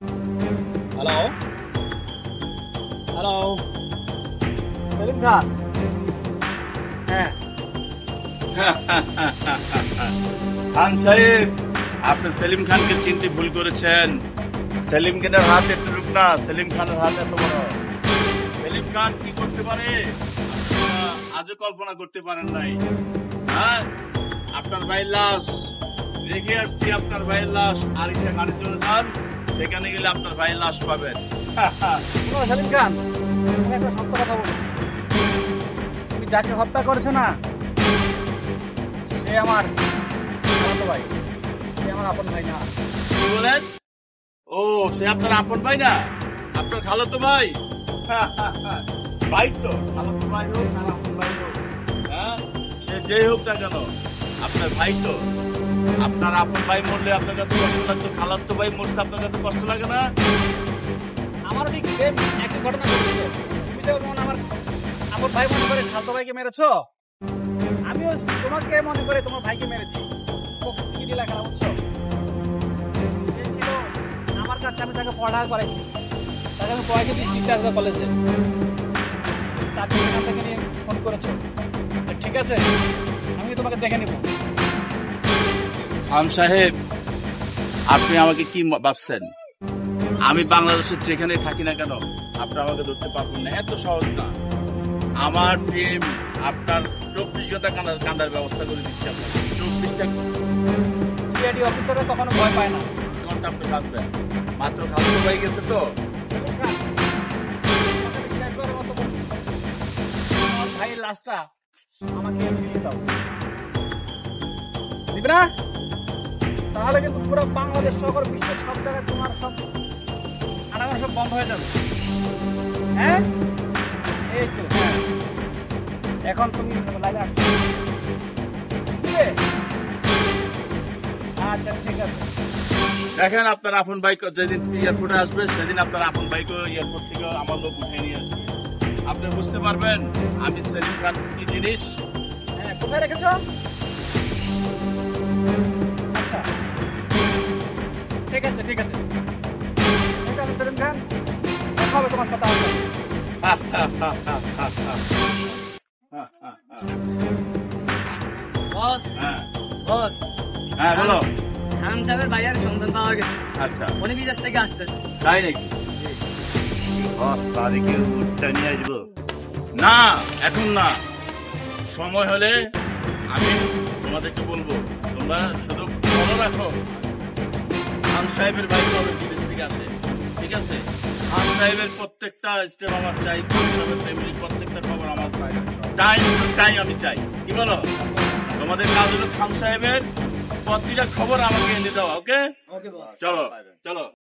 Hello hello, Selim খান। হ্যাঁ, খান সাহেব, আপনি সেলিম খানকে চিনতে ভুল করেছেন। সেলিম খানের হাত এত রূপ না, সেলিম খানের হাত এত বড়। সেলিম খান কি করতে পারে আপনারা আজও কল্পনা করতে পারেন নাই। হ্যাঁ, আপনার ভাইয়ের লাশ রেখে আসছি, আপনার ভাইয়ের লাশ আর ইচ্ছা গাড়ি চলে যান, সেখানে গেলে আপনার ভাইয়ের লাশ পাবেন। শোনো সেলিম খান, আমি একটা সত্য কথা বলি। তুমি যাকে হত্যা করেছো না, সে আমার খালাতো ভাই, সে আমার আপন ভাই না। কি বলেন? ও, সে আপনার আপন ভাই না, আপনার খালাতো ভাই। ভাই তো, খালাতো ভাই হোক আর আপন ভাই হোক, হ্যাঁ, সে যেই হোক না কেন, আপনার ভাই তো। আপনার আপন ভাই মরলে আপনার কাছে কষ্ট লাগতো, খালাতো ভাই মরছে আপনার কাছে কষ্ট লাগে না? আমারও ঠিক সেম একই ঘটনা ঘটেছে। তুমি যেমন আমার আপন ভাই মনে করে খালাতো ভাইকে মেরেছো, আমিও তোমাকে মনে করে তোমার ভাইকে মেরেছি। কি দিলা খারাপ বুঝছো? সে ছিল আমার কাছে, আমি তাকে পড়ালেখা করাইছি, তাকে আমি পড়াইছি ডিস্ট্রিক্ট কলেজে। তাকে এখান থেকে নিয়ে ফোন করেছো, আর ঠিক আছে, আমি তোমাকে দেখে নিবো। খান সাহেব, আপনি আমাকে কি ভাবছেন? আমি বাংলাদেশের যেখানে থাকি না কেন, আপনি আমাকে ধরতে পারবেন না, এত সহজ না। আমার টিম আপনার 24 ঘন্টা কান্দার ব্যবস্থা করে দিচ্ছে। আপনার 24টা সিআইডি অফিসাররা কখনো ভয় পায় না। ঘন্টা আপনি বাঁচবেন। মাত্র খালাতো ভাই গেছে তো। আমার ভাইয়ের লাশটা আমাকে ফিরিয়ে দাও, দিবে না? তাহলে কিন্তু পুরো বাংলাদেশ সকল বিশ্বের সব জায়গায় তোমার সব আনাগোনা সব বন্ধ হয়ে যাবে। হ্যাঁ, এই তো, হ্যাঁ। এখন তুমি লাইনে আসছো, দিবে? আচ্ছা ঠিক আছে। দেখেন, আপনার আপন বাইক যেদিন এয়ারপোর্টে আসবে, সেদিন আপনার আপন বাইকও এয়ারপোর্ট থেকে আমার লোক উঠে নিয়ে আসবে। আপনি বুঝতে পারবেন আমি সেলিম খান কি জিনিস। হ্যাঁ, কোথায় রেখেছ? আচ্ছা ঠিক আছে ঠিক আছে ঠিক আছে সেলিম খান, দেখা হবে তোমার সাথে। বস, হ্যাঁ বস, হ্যাঁ, বলো। খান সাহেবের ভাইয়ের সন্ধান পাওয়া গেছে, আচ্ছা, উনি বিদেশ থেকে আসতেছে। তাই নাকি? 10 তারিখে উঠটা নিয়ে আসবো? না, এখন না, সময় হলে আমি তোমাদেরকে বলবো। তোমরা শুধু খবর রাখো, খান সাহেবের বাইক হবে বিদেশ থেকে আসে, ঠিক আছে? খান সাহেবের প্রত্যেকটা স্টেপ আমার চাই, খান সাহেবের ফ্যামিলির প্রত্যেকটা খবর আমার চাই, টাইম টু টাইম আমি চাই। কি বলো? তোমাদের কাজ হলো খান সাহেবের প্রতিটা খবর আমাকে এনে দেওয়া। ওকে, ওকে বস। চলো চলো।